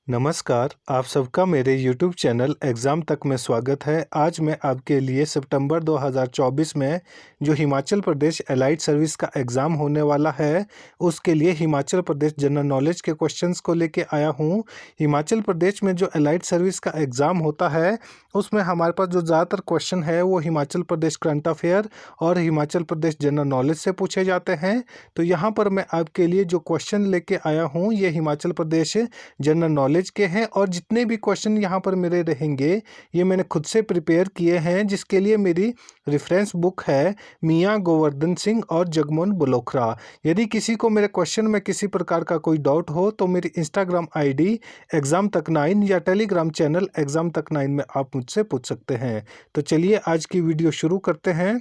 नमस्कार, आप सबका मेरे YouTube चैनल एग्ज़ाम तक में स्वागत है। आज मैं आपके लिए सितंबर 2024 में जो हिमाचल प्रदेश एलाइड सर्विस का एग्ज़ाम होने वाला है, उसके लिए हिमाचल प्रदेश जनरल नॉलेज के क्वेश्चंस को लेके आया हूँ। हिमाचल प्रदेश में जो एलाइड सर्विस का एग्ज़ाम होता है, उसमें हमारे पास जो ज़्यादातर क्वेश्चन है वो हिमाचल प्रदेश करंट अफेयर और हिमाचल प्रदेश जनरल नॉलेज से पूछे जाते हैं। तो यहाँ पर मैं आपके लिए जो क्वेश्चन लेके आया हूँ, ये हिमाचल प्रदेश जनरल नॉलेज के हैं और जितने भी क्वेश्चन यहाँ पर मेरे रहेंगे ये मैंने खुद से प्रिपेयर किए हैं, जिसके लिए मेरी रेफरेंस बुक है मियाँ गोवर्धन सिंह और जगमोहन बलोखरा। यदि किसी को मेरे क्वेश्चन में किसी प्रकार का कोई डाउट हो तो मेरी इंस्टाग्राम आईडी एग्जाम तक 9 या टेलीग्राम चैनल एग्जाम तक 9 में आप मुझसे पूछ सकते हैं। तो चलिए आज की वीडियो शुरू करते हैं।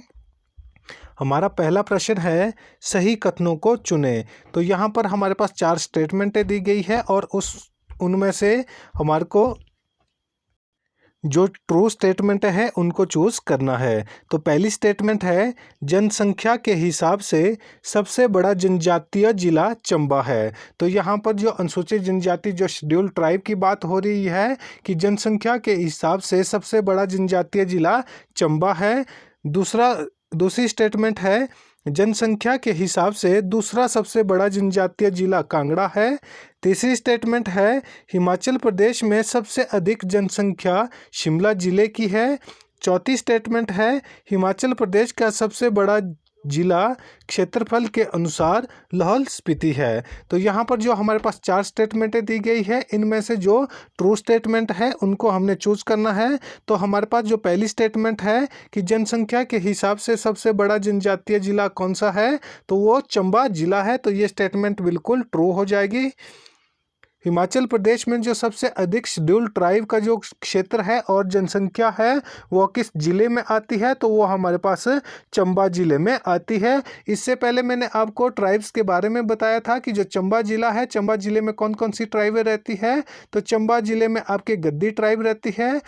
हमारा पहला प्रश्न है, सही कथनों को चुनें। तो यहाँ पर हमारे पास 4 स्टेटमेंटें दी गई है और उनमें से हमारे को जो ट्रू स्टेटमेंट है उनको चूज करना है। तो पहली स्टेटमेंट है, जनसंख्या के हिसाब से सबसे बड़ा जनजातीय जिला चंबा है। तो यहाँ पर जो अनुसूचित जनजाति जो शेड्यूल ट्राइब की बात हो रही है कि जनसंख्या के हिसाब से सबसे बड़ा जनजातीय जिला चंबा है। दूसरी स्टेटमेंट है, जनसंख्या के हिसाब से दूसरा सबसे बड़ा जनजातीय जिला कांगड़ा है। तीसरी स्टेटमेंट है, हिमाचल प्रदेश में सबसे अधिक जनसंख्या शिमला जिले की है। चौथी स्टेटमेंट है, हिमाचल प्रदेश का सबसे बड़ा जिला क्षेत्रफल के अनुसार लाहौल स्पीति है। तो यहाँ पर जो हमारे पास 4 स्टेटमेंटें दी गई है, इनमें से जो ट्रू स्टेटमेंट है उनको हमने चूज करना है। तो हमारे पास जो पहली स्टेटमेंट है कि जनसंख्या के हिसाब से सबसे बड़ा जनजातीय जिला कौन सा है, तो वो चंबा जिला है। तो ये स्टेटमेंट बिल्कुल ट्रू हो जाएगी। हिमाचल प्रदेश में जो सबसे अधिक शेड्यूल ट्राइब का जो क्षेत्र है और जनसंख्या है वो किस जिले में आती है, तो वो हमारे पास चंबा जिले में आती है। इससे पहले मैंने आपको ट्राइब्स के बारे में बताया था कि जो चंबा जिला है, चंबा जिले में कौन कौन सी ट्राइबें रहती है। तो चंबा जिले में आपके गद्दी ट्राइब रहती है,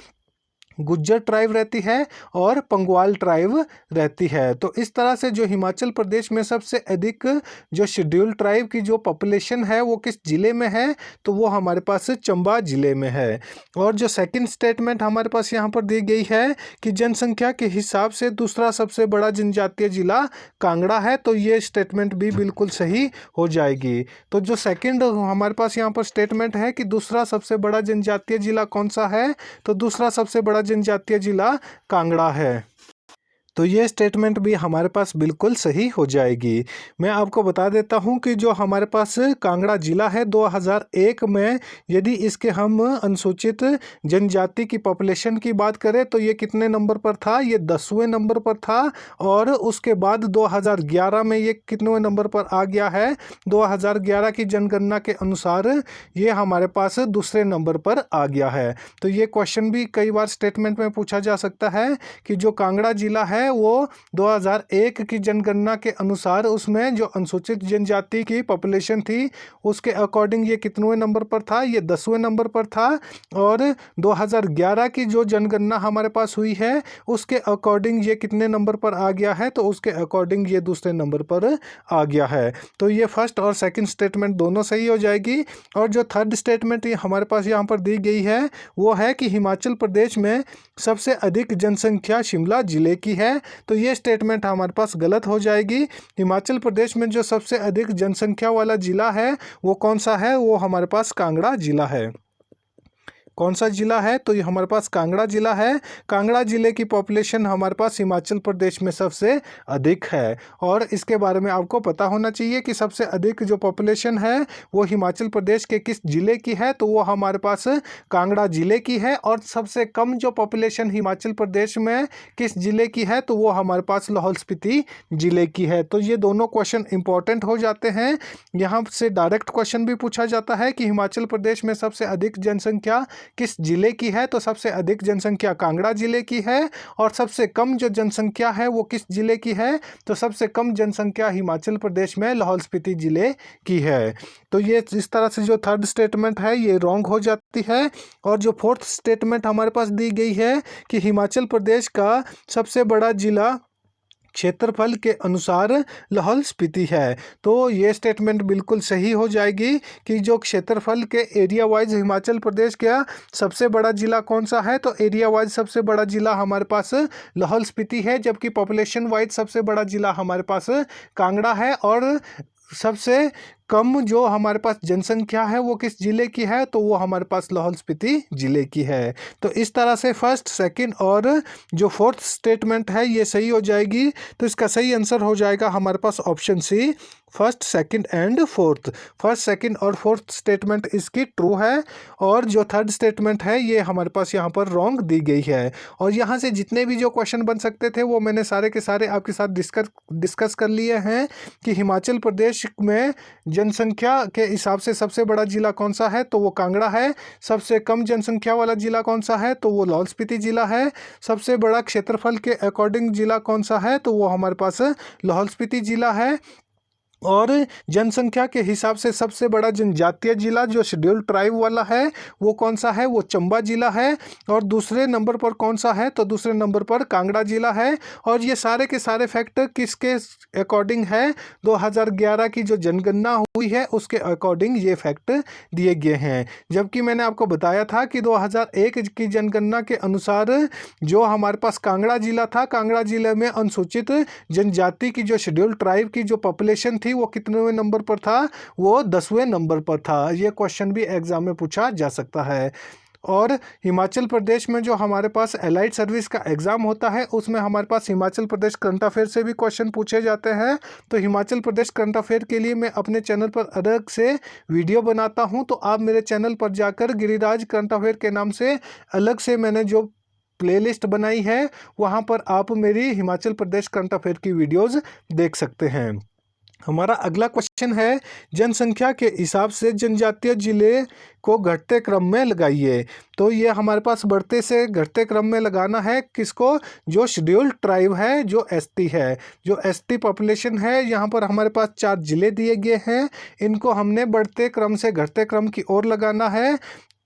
गुज्जर ट्राइब रहती है और पंगवाल ट्राइब रहती है। तो इस तरह से जो हिमाचल प्रदेश में सबसे अधिक जो शेड्यूल ट्राइब की जो पॉपुलेशन है वो किस जिले में है, तो वो हमारे पास चंबा जिले में है। और जो सेकंड स्टेटमेंट हमारे पास यहाँ पर दी गई है कि जनसंख्या के हिसाब से दूसरा सबसे बड़ा जनजातीय जिला कांगड़ा है, तो ये स्टेटमेंट भी बिल्कुल सही हो जाएगी। तो जो सेकंड हमारे पास यहाँ पर स्टेटमेंट है कि दूसरा सबसे बड़ा जनजातीय जिला कौन सा है, तो दूसरा सबसे बड़ा जनजातीय जिला कांगड़ा है। तो ये स्टेटमेंट भी हमारे पास बिल्कुल सही हो जाएगी। मैं आपको बता देता हूँ कि जो हमारे पास कांगड़ा जिला है 2001 में, यदि इसके हम अनुसूचित जनजाति की पॉपुलेशन की बात करें तो ये कितने नंबर पर था, ये 10वें नंबर पर था। और उसके बाद 2011 में ये कितने नंबर पर आ गया है, 2011 की जनगणना के अनुसार ये हमारे पास दूसरे नंबर पर आ गया है। तो ये क्वेश्चन भी कई बार स्टेटमेंट में पूछा जा सकता है कि जो कांगड़ा जिला है वो 2001 की जनगणना के अनुसार उसमें जो अनुसूचित जनजाति की पॉपुलेशन थी उसके अकॉर्डिंग ये कितने नंबर पर था, ये 10वें नंबर पर था। और 2011 की जो जनगणना हमारे पास हुई है उसके अकॉर्डिंग ये कितने नंबर पर आ गया है, तो उसके अकॉर्डिंग ये दूसरे नंबर पर आ गया है। तो ये फर्स्ट और सेकंड स्टेटमेंट दोनों सही हो जाएगी। और जो थर्ड स्टेटमेंट हमारे पास यहाँ पर दी गई है वो है कि हिमाचल प्रदेश में सबसे अधिक जनसंख्या शिमला जिले की है, तो ये स्टेटमेंट हमारे पास गलत हो जाएगी। हिमाचल प्रदेश में जो सबसे अधिक जनसंख्या वाला जिला है वो कौन सा है, वो हमारे पास कांगड़ा जिला है। कौन सा जिला है, तो ये हमारे पास कांगड़ा जिला है। कांगड़ा जिले की पॉपुलेशन हमारे पास हिमाचल प्रदेश में सबसे अधिक है। और इसके बारे में आपको पता होना चाहिए कि सबसे अधिक जो पॉपुलेशन है वो हिमाचल प्रदेश के किस जिले की है, तो वो हमारे पास कांगड़ा जिले की है। और सबसे कम जो पॉपुलेशन हिमाचल प्रदेश में किस जिले की है, तो वो हमारे पास लाहौल स्पीति जिले की है। तो ये दोनों क्वेश्चन इंपॉर्टेंट हो जाते हैं। यहाँ से डायरेक्ट क्वेश्चन भी पूछा जाता है कि हिमाचल प्रदेश में सबसे अधिक जनसंख्या किस जिले की है, तो सबसे अधिक जनसंख्या कांगड़ा जिले की है। और सबसे कम जो जनसंख्या है वो किस जिले की है, तो सबसे कम जनसंख्या हिमाचल प्रदेश में लाहौल स्पीति जिले की है। तो ये इस तरह से जो थर्ड स्टेटमेंट है ये रॉन्ग हो जाती है। और जो फोर्थ स्टेटमेंट हमारे पास दी गई है कि हिमाचल प्रदेश का सबसे बड़ा जिला क्षेत्रफल के अनुसार लाहौल स्पीति है। तो ये स्टेटमेंट बिल्कुल सही हो जाएगी कि जो क्षेत्रफल के एरिया वाइज हिमाचल प्रदेश का सबसे बड़ा ज़िला कौन सा है, तो एरिया वाइज सबसे बड़ा ज़िला हमारे पास लाहौल स्पीति है, जबकि पॉपुलेशन वाइज सबसे बड़ा ज़िला हमारे पास कांगड़ा है। और सबसे कम जो हमारे पास जनसंख्या है वो किस ज़िले की है, तो वो हमारे पास लाहौल स्पीति ज़िले की है। तो इस तरह से फर्स्ट, सेकंड और जो फोर्थ स्टेटमेंट है ये सही हो जाएगी। तो इसका सही आंसर हो जाएगा हमारे पास option C, first, second and fourth. First, second और फोर्थ स्टेटमेंट इसकी ट्रू है, और जो थर्ड स्टेटमेंट है ये हमारे पास यहाँ पर रॉन्ग दी गई है। और यहाँ से जितने भी जो क्वेश्चन बन सकते थे वो मैंने सारे के सारे आपके साथ डिस्कस कर लिए हैं कि हिमाचल प्रदेश में जनसंख्या के हिसाब से सबसे बड़ा ज़िला कौन सा है, तो वो कांगड़ा है। सबसे कम जनसंख्या वाला ज़िला कौन सा है, तो वो लाहौल स्पीति ज़िला है। सबसे बड़ा क्षेत्रफल के अकॉर्डिंग ज़िला कौन सा है, तो वो हमारे पास लाहौल स्पीति ज़िला है। और जनसंख्या के हिसाब से सबसे बड़ा जनजातीय जिला जो शेड्यूल्ड ट्राइब वाला है वो कौन सा है, वो चंबा जिला है। और दूसरे नंबर पर कौन सा है, तो दूसरे नंबर पर कांगड़ा जिला है। और ये सारे के सारे फैक्टर किसके अकॉर्डिंग है, 2011 की जो जनगणना हुई है उसके अकॉर्डिंग ये फैक्ट दिए गए हैं। जबकि मैंने आपको बताया था कि 2001 की जनगणना के अनुसार जो हमारे पास कांगड़ा जिला था, कांगड़ा जिले में अनुसूचित जनजाति की जो शेड्यूल्ड ट्राइब की जो पॉपुलेशन थी वो कितने नंबर पर था, वो 10वें नंबर पर था। ये क्वेश्चन भी एग्जाम में पूछा जा सकता है। और हिमाचल प्रदेश में जो हमारे पास एलाइड सर्विस का एग्ज़ाम होता है उसमें हमारे पास हिमाचल प्रदेश करंट अफेयर से भी क्वेश्चन पूछे जाते हैं। तो हिमाचल प्रदेश करंट अफेयर के लिए मैं अपने चैनल पर अलग से वीडियो बनाता हूं, तो आप मेरे चैनल पर जाकर गिरिराज करंट अफेयर के नाम से अलग से मैंने जो प्लेलिस्ट बनाई है वहां पर आप मेरी हिमाचल प्रदेश करंट अफेयर की वीडियोज़ देख सकते हैं। हमारा अगला क्वेश्चन है, जनसंख्या के हिसाब से जनजातीय जिले को घटते क्रम में लगाइए। तो ये हमारे पास बढ़ते से घटते क्रम में लगाना है किसको, जो शेड्यूल्ड ट्राइब है, जो एसटी है। जो एसटी पॉपुलेशन है यहाँ पर हमारे पास 4 जिले दिए गए हैं, इनको हमने बढ़ते क्रम से घटते क्रम की ओर लगाना है।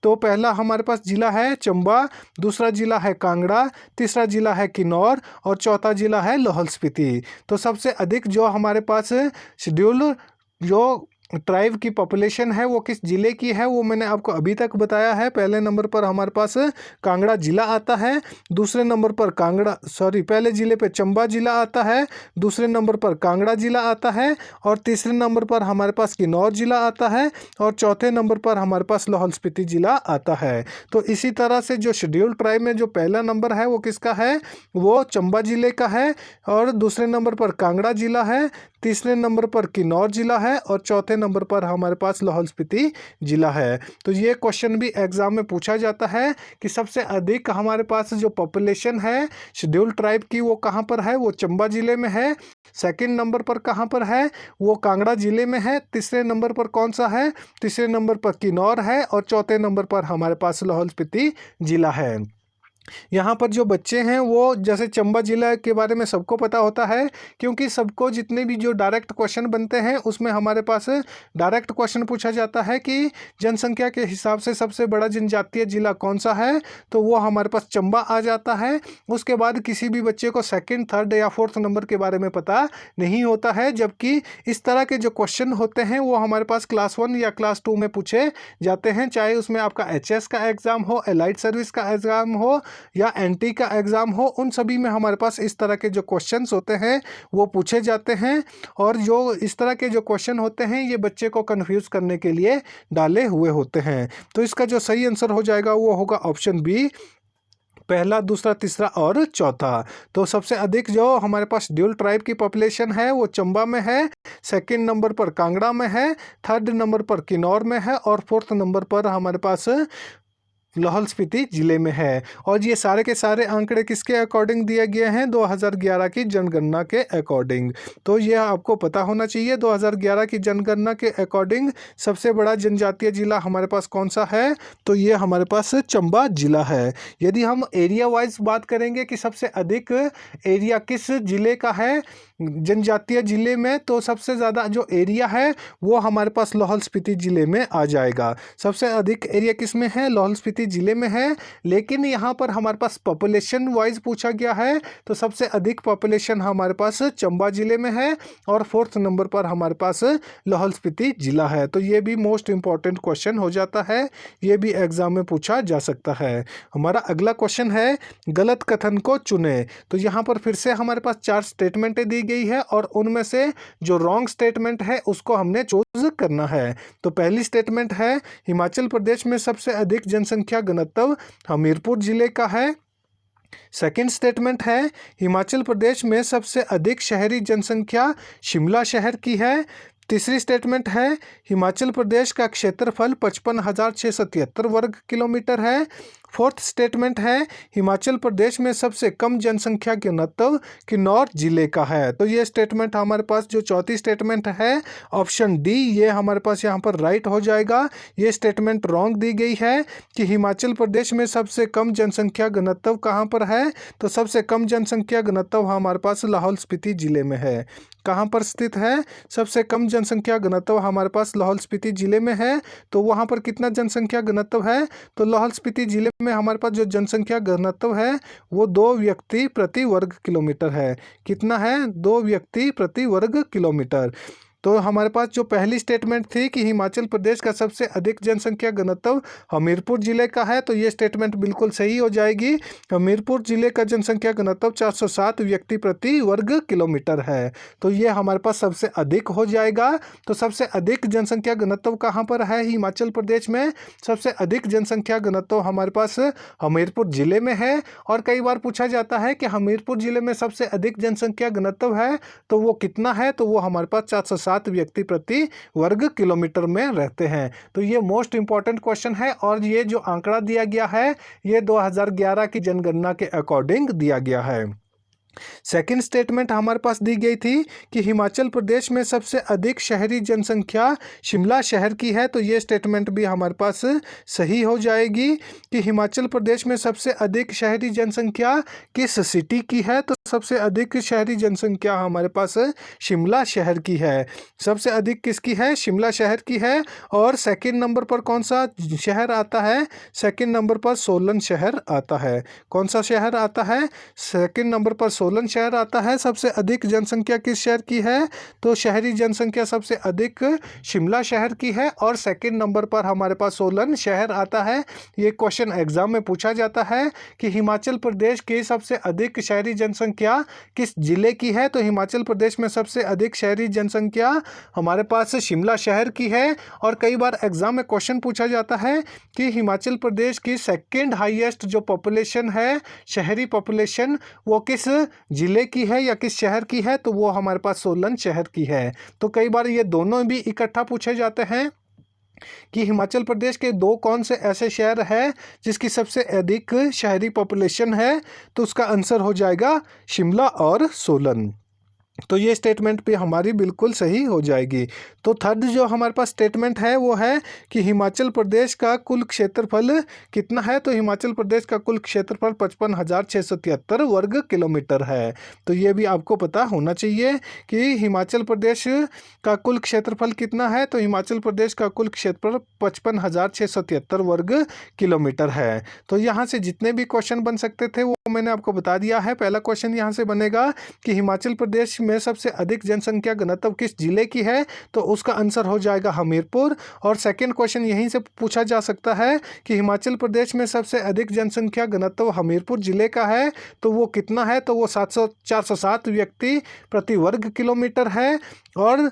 तो पहला हमारे पास जिला है चंबा, दूसरा जिला है कांगड़ा, तीसरा जिला है किन्नौर और चौथा जिला है लाहौल स्पीति। तो सबसे अधिक जो हमारे पास शेड्यूल जो ट्राइब की पॉपुलेशन है वो किस ज़िले की है, वो मैंने आपको अभी तक बताया है। पहले नंबर पर हमारे पास कांगड़ा ज़िला आता है, दूसरे नंबर पर पहले ज़िले पे चंबा ज़िला आता है, दूसरे नंबर पर कांगड़ा ज़िला आता है और तीसरे नंबर पर हमारे पास किन्नौर ज़िला आता है और चौथे नंबर पर हमारे पास लाहौल स्पीति ज़िला आता है। तो इसी तरह से जो शेड्यूल्ड ट्राइब में जो पहला नंबर है वो किसका है, वो चंबा ज़िले का है और दूसरे नंबर पर कांगड़ा ज़िला है, तीसरे नंबर पर किन्नौर ज़िला है और चौथे नंबर पर हमारे पास लाहौल स्पीति ज़िला है। तो ये क्वेश्चन भी एग्जाम में पूछा जाता है कि सबसे अधिक हमारे पास जो पॉपुलेशन है शेड्यूल्ड ट्राइब की वो कहाँ पर है, वो चंबा ज़िले में है। सेकंड नंबर पर कहाँ पर है, वो कांगड़ा ज़िले में है। तीसरे नंबर पर कौन सा है, तीसरे नंबर पर किन्नौर है और चौथे नंबर पर हमारे पास लाहौल स्पीति ज़िला है। यहाँ पर जो बच्चे हैं वो जैसे चंबा जिला के बारे में सबको पता होता है, क्योंकि सबको जितने भी जो डायरेक्ट क्वेश्चन बनते हैं उसमें हमारे पास डायरेक्ट क्वेश्चन पूछा जाता है कि जनसंख्या के हिसाब से सबसे बड़ा जनजातीय जिला कौन सा है, तो वो हमारे पास चंबा आ जाता है। उसके बाद किसी भी बच्चे को सेकंड, थर्ड या फोर्थ नंबर के बारे में पता नहीं होता है, जबकि इस तरह के जो क्वेश्चन होते हैं वो हमारे पास क्लास 1 या क्लास 2 में पूछे जाते हैं, चाहे उसमें आपका HS का एग्ज़ाम हो, एलाइड सर्विस का एग्ज़ाम हो या NT का एग्ज़ाम हो। उन सभी में हमारे पास इस तरह के जो क्वेश्चंस होते हैं वो पूछे जाते हैं, और जो इस तरह के जो क्वेश्चन होते हैं ये बच्चे को कंफ्यूज करने के लिए डाले हुए होते हैं। तो इसका जो सही आंसर हो जाएगा वो होगा ऑप्शन बी, पहला, दूसरा, तीसरा और चौथा। तो सबसे अधिक जो हमारे पास शेड्यूल्ड ट्राइब की पॉपुलेशन है वो चंबा में है, सेकंड नंबर पर कांगड़ा में है, थर्ड नंबर पर किन्नौर में है और फोर्थ नंबर पर हमारे पास लाहौल स्पीति जिले में है। और ये सारे के सारे आंकड़े किसके अकॉर्डिंग दिए गए हैं, 2011 की जनगणना के अकॉर्डिंग। तो ये आपको पता होना चाहिए 2011 की जनगणना के अकॉर्डिंग सबसे बड़ा जनजातीय जिला हमारे पास कौन सा है, तो ये हमारे पास चंबा जिला है। यदि हम एरिया वाइज बात करेंगे कि सबसे अधिक एरिया किस जिले का है जनजातीय जिले में तो सबसे ज़्यादा जो एरिया है वो हमारे पास लाहौल स्पीति जिले में आ जाएगा। सबसे अधिक एरिया किस में है? लाहौल स्पीति जिले में है। लेकिन यहाँ पर हमारे पास पॉपुलेशन वाइज पूछा गया है तो सबसे अधिक पॉपुलेशन हमारे पास चंबा जिले में है और 4th नंबर पर हमारे पास लाहौल स्पीति जिला है। तो ये भी मोस्ट इंपॉर्टेंट क्वेश्चन हो जाता है, ये भी एग्जाम में पूछा जा सकता है। हमारा अगला क्वेश्चन है गलत कथन को चुने। तो यहाँ पर फिर से हमारे पास 4 स्टेटमेंटें दी गई है और उनमें से जो रॉन्ग स्टेटमेंट है उसको हमने चूज करना है। तो पहली स्टेटमेंट है हिमाचल प्रदेश में सबसे अधिक जनसंख्या घनत्व हमीरपुर जिले का है। सेकेंड स्टेटमेंट है हिमाचल प्रदेश में सबसे अधिक शहरी जनसंख्या शिमला शहर की है। तीसरी स्टेटमेंट है हिमाचल प्रदेश का क्षेत्रफल 55,673 वर्ग किलोमीटर है। फोर्थ स्टेटमेंट है हिमाचल प्रदेश में सबसे कम जनसंख्या घनत्व किन्नौर जिले का है। तो ये स्टेटमेंट हमारे पास जो चौथी स्टेटमेंट है ऑप्शन डी ये हमारे पास यहाँ पर राइट हो जाएगा। ये स्टेटमेंट रॉन्ग दी गई है कि हिमाचल प्रदेश में सबसे कम जनसंख्या घनत्व कहाँ पर है? तो सबसे कम जनसंख्या घनत्व हमारे पास लाहौल स्पीति जिले में है। कहाँ पर स्थित है सबसे कम जनसंख्या घनत्व? हमारे पास लाहौल स्पीति जिले में है। तो वहाँ पर कितना जनसंख्या घनत्व है? तो लाहौल स्पीति जिले में हमारे पास जो जनसंख्या घनत्व है वो 2 व्यक्ति प्रति वर्ग किलोमीटर है। कितना है? 2 व्यक्ति प्रति वर्ग किलोमीटर। तो हमारे पास जो पहली स्टेटमेंट थी कि हिमाचल प्रदेश का सबसे अधिक जनसंख्या घनत्व हमीरपुर जिले का है, तो ये स्टेटमेंट बिल्कुल सही हो जाएगी। हमीरपुर जिले का जनसंख्या घनत्व 407 व्यक्ति प्रति वर्ग किलोमीटर है। तो ये हमारे पास सबसे अधिक हो जाएगा। तो सबसे अधिक जनसंख्या घनत्व कहाँ पर है? हिमाचल प्रदेश में सबसे अधिक जनसंख्या घनत्व हमारे पास हमीरपुर जिले में है। और कई बार पूछा जाता है कि हमीरपुर जिले में सबसे अधिक जनसंख्या घनत्व है तो वो कितना है? तो वो हमारे पास 407 व्यक्ति प्रति वर्ग किलोमीटर में रहते हैं। तो ये मोस्ट इंपॉर्टेंट क्वेश्चन है और ये जो आंकड़ा दिया गया है ये 2011 की जनगणना के अकॉर्डिंग दिया गया है। सेकेंड स्टेटमेंट हमारे पास दी गई थी कि हिमाचल प्रदेश में सबसे अधिक शहरी जनसंख्या शिमला शहर की है। तो ये स्टेटमेंट भी हमारे पास सही हो जाएगी कि हिमाचल प्रदेश में सबसे अधिक शहरी जनसंख्या किस सिटी की है? तो सबसे अधिक शहरी जनसंख्या हमारे पास शिमला शहर की है। सबसे अधिक किसकी है? शिमला शहर की है। और सेकेंड नंबर पर कौन सा शहर आता है? सेकेंड नंबर पर सोलन शहर आता है। कौन सा शहर आता है? सेकेंड नंबर पर सोलन शहर आता है। सबसे अधिक जनसंख्या किस शहर की है? तो शहरी जनसंख्या सबसे अधिक शिमला शहर की है और सेकंड नंबर पर हमारे पास सोलन शहर आता है। ये क्वेश्चन एग्जाम में पूछा जाता है कि हिमाचल प्रदेश की सबसे अधिक शहरी जनसंख्या किस जिले की है? तो हिमाचल प्रदेश में सबसे अधिक शहरी जनसंख्या हमारे पास शिमला शहर की है। और कई बार एग्जाम में क्वेश्चन पूछा जाता है कि हिमाचल प्रदेश की सेकेंड हाईएस्ट जो पॉपुलेशन है शहरी पॉपुलेशन वो किस जिले की है या किस शहर की है? तो वो हमारे पास सोलन शहर की है। तो कई बार ये दोनों भी इकट्ठा पूछे जाते हैं कि हिमाचल प्रदेश के 2 कौन से ऐसे शहर हैं जिसकी सबसे अधिक शहरी पॉपुलेशन है? तो उसका आंसर हो जाएगा शिमला और सोलन। तो ये स्टेटमेंट भी हमारी बिल्कुल सही हो जाएगी। तो थर्ड जो हमारे पास स्टेटमेंट है वो है कि हिमाचल प्रदेश का कुल क्षेत्रफल कितना है? तो हिमाचल प्रदेश का कुल क्षेत्रफल 55,673 वर्ग किलोमीटर है। तो ये भी आपको पता होना चाहिए कि हिमाचल प्रदेश का कुल क्षेत्रफल कितना है। तो हिमाचल प्रदेश का कुल क्षेत्रफल 55,673 वर्ग किलोमीटर है। तो यहाँ से जितने भी क्वेश्चन बन सकते थे वो मैंने आपको बता दिया है। पहला क्वेश्चन यहाँ से बनेगा कि हिमाचल प्रदेश में सबसे अधिक जनसंख्या घनत्व किस जिले की है? तो उसका आंसर हो जाएगा हमीरपुर। और सेकंड क्वेश्चन यहीं से पूछा जा सकता है कि हिमाचल प्रदेश में सबसे अधिक जनसंख्या घनत्व हमीरपुर जिले का है तो वो कितना है? तो वो 407 व्यक्ति प्रति वर्ग किलोमीटर है। और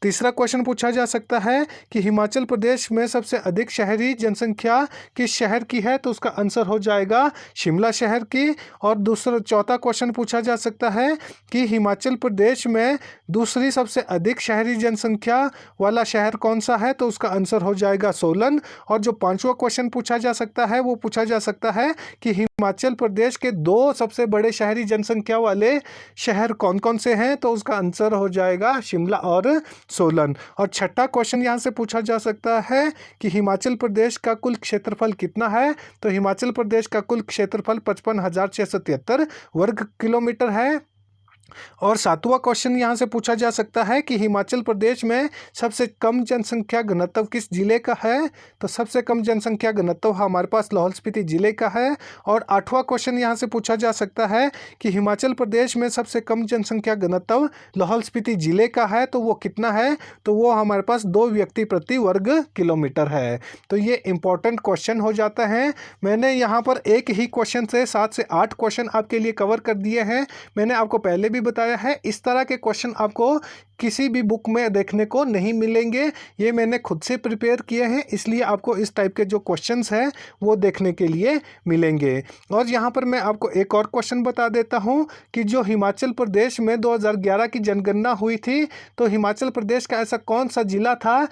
तीसरा क्वेश्चन पूछा जा सकता है कि हिमाचल प्रदेश में सबसे अधिक शहरी जनसंख्या किस शहर की है? तो उसका आंसर हो जाएगा शिमला शहर की। और चौथा क्वेश्चन पूछा जा सकता है कि हिमाचल प्रदेश में दूसरी सबसे अधिक शहरी जनसंख्या वाला शहर कौन सा है? तो उसका आंसर हो जाएगा सोलन। और जो पांचवा क्वेश्चन पूछा जा सकता है वो पूछा जा सकता है कि हिमाचल प्रदेश के 2 सबसे बड़े शहरी जनसंख्या वाले शहर कौन कौन से हैं? तो उसका आंसर हो जाएगा शिमला और सोलन। और छठा क्वेश्चन यहाँ से पूछा जा सकता है कि हिमाचल प्रदेश का कुल क्षेत्रफल कितना है? तो हिमाचल प्रदेश का कुल क्षेत्रफल 55,673 वर्ग किलोमीटर है। और सातवां क्वेश्चन यहाँ से पूछा जा सकता है कि हिमाचल प्रदेश में सबसे कम जनसंख्या घनत्व किस जिले का है। तो सबसे कम जनसंख्या घनत्व हमारे पास लाहौल स्पीति जिले का है। और आठवां क्वेश्चन यहाँ से पूछा जा सकता है कि हिमाचल प्रदेश में सबसे कम जनसंख्या घनत्व लाहौल स्पीति जिले का है, तो वो कितना है। तो वो हमारे पास 2 व्यक्ति प्रति वर्ग किलोमीटर है। तो ये इंपॉर्टेंट क्वेश्चन हो जाता है। मैंने यहाँ पर एक ही क्वेश्चन से 7 से 8 क्वेश्चन आपके लिए कवर कर दिए हैं। मैंने आपको पहले भी बताया है, इस तरह के क्वेश्चन आपको किसी भी बुक में देखने को नहीं मिलेंगे। ये मैंने खुद से प्रिपेयर किए हैं, इसलिए आपको इस टाइप के जो क्वेश्चंस हैं वो देखने के लिए मिलेंगे। और यहाँ पर मैं आपको एक और क्वेश्चन बता देता हूँ कि जो हिमाचल प्रदेश में 2011 की जनगणना हुई थी, तो हिमाचल प्रदेश का ऐसा कौन सा जिला था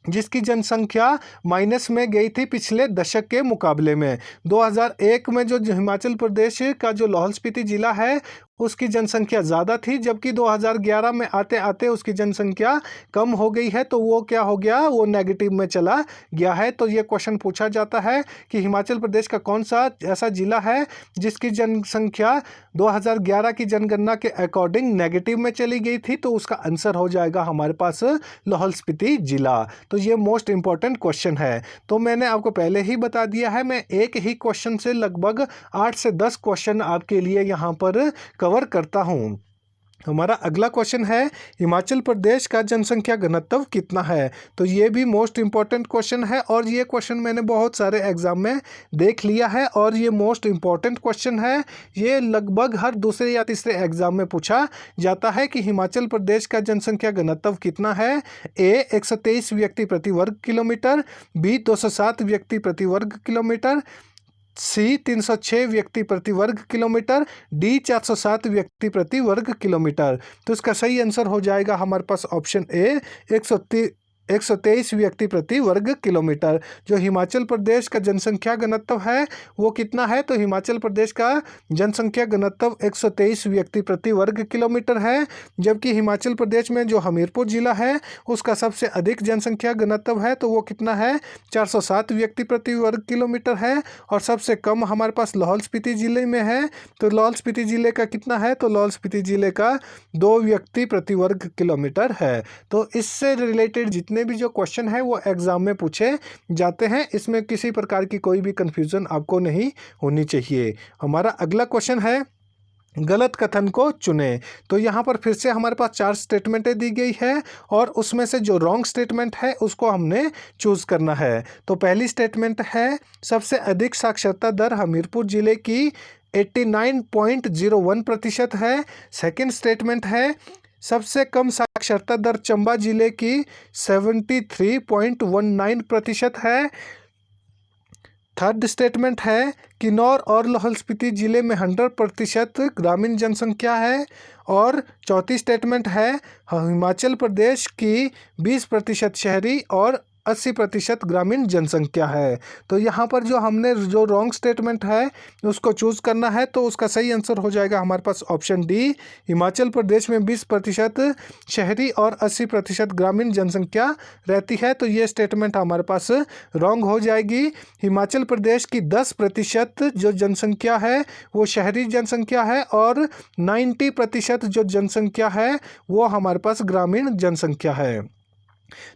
जिसकी जनसंख्या माइनस में गई थी पिछले दशक के मुकाबले में। 2001 में जो हिमाचल प्रदेश का जो लाहौल स्पीति जिला है उसकी जनसंख्या ज़्यादा थी, जबकि 2011 में आते आते उसकी जनसंख्या कम हो गई है। तो वो क्या हो गया, वो नेगेटिव में चला गया है। तो ये क्वेश्चन पूछा जाता है कि हिमाचल प्रदेश का कौन सा ऐसा जिला है जिसकी जनसंख्या 2011 की जनगणना के अकॉर्डिंग नेगेटिव में चली गई थी। तो उसका आंसर हो जाएगा हमारे पास लाहौल स्पीति जिला। तो ये मोस्ट इंपॉर्टेंट क्वेश्चन है। तो मैंने आपको पहले ही बता दिया है, मैं एक ही क्वेश्चन से लगभग 8 से 10 क्वेश्चन आपके लिए यहाँ पर कवर करता हूँ। हमारा अगला क्वेश्चन है, हिमाचल प्रदेश का जनसंख्या घनत्व कितना है। तो ये भी मोस्ट इंपॉर्टेंट क्वेश्चन है और ये क्वेश्चन मैंने बहुत सारे एग्जाम में देख लिया है और ये मोस्ट इंपॉर्टेंट क्वेश्चन है। ये लगभग हर दूसरे या तीसरे एग्जाम में पूछा जाता है कि हिमाचल प्रदेश का जनसंख्या घनत्व कितना है। ए 123 व्यक्ति प्रति वर्ग किलोमीटर, बी 207 व्यक्ति प्रति वर्ग किलोमीटर, सी 306 व्यक्ति प्रति वर्ग किलोमीटर, डी 407 व्यक्ति प्रति वर्ग किलोमीटर। तो इसका सही आंसर हो जाएगा हमारे पास ऑप्शन ए 123 व्यक्ति प्रति वर्ग किलोमीटर। जो हिमाचल प्रदेश का जनसंख्या घनत्व है वो कितना है। तो हिमाचल प्रदेश का जनसंख्या घनत्व 123 व्यक्ति प्रति वर्ग किलोमीटर है, जबकि हिमाचल प्रदेश में जो हमीरपुर जिला है उसका सबसे अधिक जनसंख्या घनत्व है। तो वो कितना है, 407 व्यक्ति प्रति वर्ग किलोमीटर है। और सबसे कम हमारे पास लाहौल स्पीति जिले में है। तो लाहौल स्पीति जिले का कितना है। तो लाहौल स्पीति जिले का 2 व्यक्ति प्रति वर्ग किलोमीटर है। तो इससे रिलेटेड जितने भी जो क्वेश्चन है वो एग्जाम में पूछे जाते हैं। इसमें किसी प्रकार की कोई भी कंफ्यूजन आपको नहीं होनी चाहिए। हमारा अगला क्वेश्चन है, गलत कथन को चुने। तो यहाँ पर फिर से हमारे पास 4 स्टेटमेंटें दी गई है और उसमें से जो रॉन्ग स्टेटमेंट है उसको हमने चूज करना है। तो पहली स्टेटमेंट है, सबसे अधिक साक्षरता दर हमीरपुर जिले की 89.01% है। सेकेंड स्टेटमेंट है, सबसे कम साक्षरता दर चंबा जिले की 73.19% है। थर्ड स्टेटमेंट है, किन्नौर और लाहौल स्पीति जिले में 100% ग्रामीण जनसंख्या है। और चौथी स्टेटमेंट है, हिमाचल प्रदेश की 20% शहरी और 80% ग्रामीण जनसंख्या है। तो यहाँ पर जो हमने जो रॉन्ग स्टेटमेंट है उसको चूज करना है। तो उसका सही आंसर हो जाएगा हमारे पास ऑप्शन डी, हिमाचल प्रदेश में 20% शहरी और 80% ग्रामीण जनसंख्या रहती है। तो ये स्टेटमेंट हमारे पास रॉन्ग हो जाएगी। हिमाचल प्रदेश की 10% जो जनसंख्या है वो शहरी जनसंख्या है और 90% जो जनसंख्या है वो हमारे पास ग्रामीण जनसंख्या है।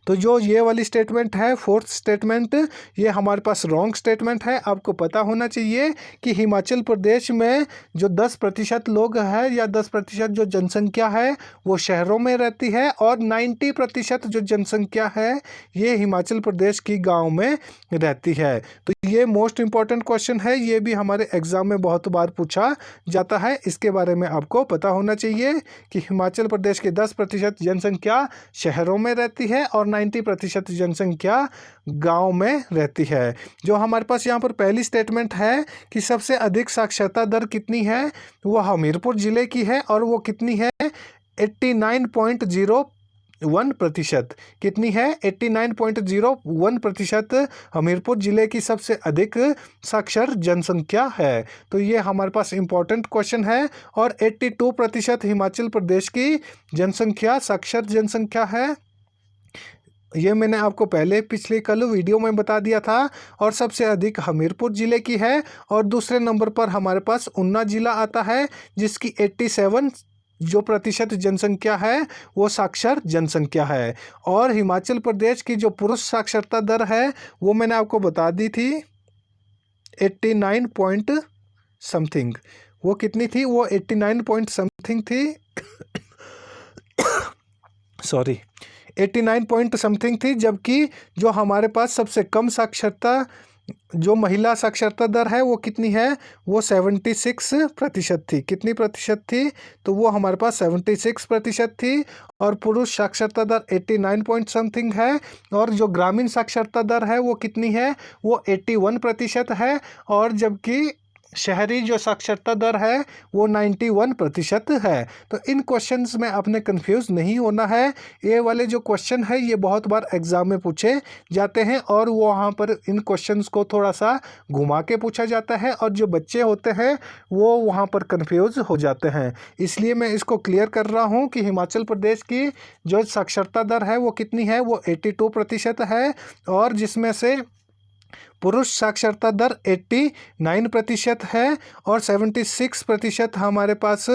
तो जो ये वाली स्टेटमेंट है, फोर्थ स्टेटमेंट, ये हमारे पास रॉन्ग स्टेटमेंट है। आपको पता होना चाहिए कि हिमाचल प्रदेश में जो 10% लोग हैं या 10% जो जनसंख्या है वो शहरों में रहती है और 90% जो जनसंख्या है ये हिमाचल प्रदेश की गांव में रहती है। तो ये मोस्ट इंपॉर्टेंट क्वेश्चन है, ये भी हमारे एग्जाम में बहुत बार पूछा जाता है। इसके बारे में आपको पता होना चाहिए कि हिमाचल प्रदेश की 10% जनसंख्या शहरों में रहती है और 90% जनसंख्या गांव में रहती है। जो हमारे पास यहाँ पर पहली स्टेटमेंट है कि सबसे अधिक साक्षरता दर कितनी है, वो हमीरपुर जिले की है और वो कितनी है, 89.01%। कितनी है, 89.01% हमीरपुर जिले की सबसे अधिक साक्षर जनसंख्या है। तो ये हमारे पास इंपॉर्टेंट क्वेश्चन है। और 82% हिमाचल प्रदेश की जनसंख्या साक्षर जनसंख्या है। ये मैंने आपको पहले पिछले कल वीडियो में बता दिया था। और सबसे अधिक हमीरपुर ज़िले की है और दूसरे नंबर पर हमारे पास ऊना ज़िला आता है जिसकी 87 जो प्रतिशत जनसंख्या है वो साक्षर जनसंख्या है। और हिमाचल प्रदेश की जो पुरुष साक्षरता दर है वो मैंने आपको बता दी थी 89 पॉइंट समथिंग। वो कितनी थी? वो 89 पॉइंट समथिंग थी सॉरी 89 पॉइंट समथिंग थी। जबकि जो हमारे पास सबसे कम साक्षरता जो महिला साक्षरता दर है वो कितनी है? वो 76% थी। कितनी प्रतिशत थी? तो वो हमारे पास 76% थी। और पुरुष साक्षरता दर 89 पॉइंट समथिंग है। और जो ग्रामीण साक्षरता दर है वो कितनी है? वो 81% है। और जबकि शहरी जो साक्षरता दर है वो 91% है। तो इन क्वेश्चंस में आपने कंफ्यूज नहीं होना है। ये वाले जो क्वेश्चन है ये बहुत बार एग्जाम में पूछे जाते हैं और वो वहाँ पर इन क्वेश्चंस को थोड़ा सा घुमा के पूछा जाता है और जो बच्चे होते हैं वो वहाँ पर कंफ्यूज हो जाते हैं। इसलिए मैं इसको क्लियर कर रहा हूँ कि हिमाचल प्रदेश की जो साक्षरता दर है वो कितनी है? वो 82% है। और जिसमें से पुरुष साक्षरता दर 89% है और 76% हमारे पास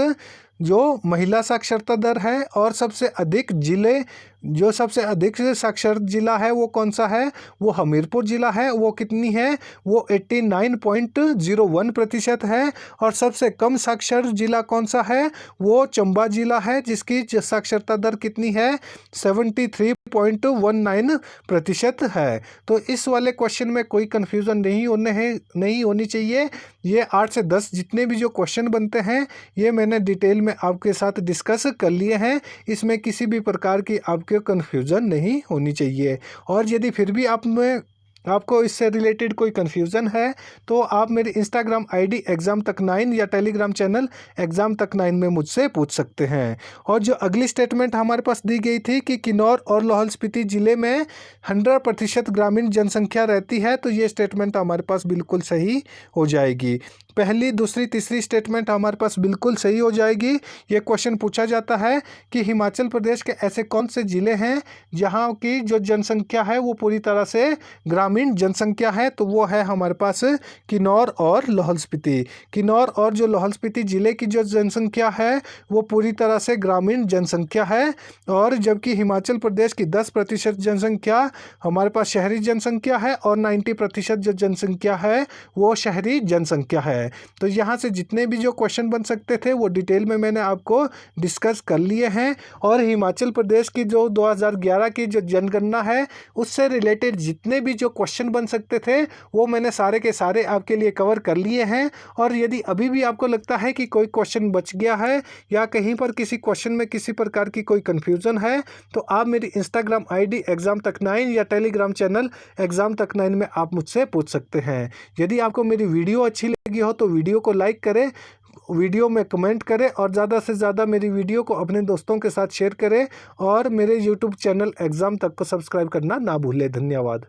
जो महिला साक्षरता दर है। और सबसे अधिक जिले जो सबसे अधिक साक्षर जिला है वो कौन सा है? वो हमीरपुर जिला है। वो कितनी है? वो 89.01% है। और सबसे कम साक्षर जिला कौन सा है? वो चंबा जिला है जिसकी साक्षरता दर कितनी है? 73.19% है। तो इस वाले क्वेश्चन में कोई कन्फ्यूज़न नहीं होनी चाहिए। ये 8 से 10 जितने भी जो क्वेश्चन बनते हैं ये मैंने डिटेल में आपके साथ डिस्कस कर लिए हैं। इसमें किसी भी प्रकार की आपके कन्फ्यूज़न नहीं होनी चाहिए। और यदि फिर भी आपको इससे रिलेटेड कोई कन्फ्यूज़न है तो आप मेरी इंस्टाग्राम आईडी एग्ज़ाम तक 9 या टेलीग्राम चैनल एग्ज़ाम तक 9 में मुझसे पूछ सकते हैं। और जो अगली स्टेटमेंट हमारे पास दी गई थी कि किन्नौर और लाहौल स्पीति ज़िले में 100% ग्रामीण जनसंख्या रहती है, तो ये स्टेटमेंट हमारे पास बिल्कुल सही हो जाएगी। पहली, दूसरी, तीसरी स्टेटमेंट हमारे पास बिल्कुल सही हो जाएगी। ये क्वेश्चन पूछा जाता है कि हिमाचल प्रदेश के ऐसे कौन से ज़िले हैं जहाँ की जो जनसंख्या है वो पूरी तरह से ग्रामीण जनसंख्या है? तो वो है हमारे पास किन्नौर और लाहौल स्पीति। किन्नौर और जो लाहौल स्पीति ज़िले की जो जनसंख्या है वो पूरी तरह से ग्रामीण जनसंख्या है। और जबकि हिमाचल प्रदेश की 10% जनसंख्या हमारे पास शहरी जनसंख्या है और 90% जो जनसंख्या है वो शहरी जनसंख्या है। तो यहाँ से जितने भी जो क्वेश्चन बन सकते थे वो डिटेल में मैंने आपको डिस्कस कर लिए हैं। और हिमाचल प्रदेश की जो 2011 की जो जनगणना है उससे रिलेटेड जितने भी जो क्वेश्चन बन सकते थे वो मैंने सारे के सारे आपके लिए कवर कर लिए हैं। और यदि अभी भी आपको लगता है कि कोई क्वेश्चन बच गया है या कहीं पर किसी क्वेश्चन में किसी प्रकार की कोई कन्फ्यूज़न है तो आप मेरी इंस्टाग्राम आईडी एग्ज़ाम तक 9 या टेलीग्राम चैनल एग्ज़ाम तक 9 में आप मुझसे पूछ सकते हैं। यदि आपको मेरी वीडियो अच्छी लगी हो तो वीडियो को लाइक करें, वीडियो में कमेंट करें और ज़्यादा से ज़्यादा मेरी वीडियो को अपने दोस्तों के साथ शेयर करें और मेरे यूट्यूब चैनल एग्ज़ाम तक को सब्सक्राइब करना ना भूलें। धन्यवाद।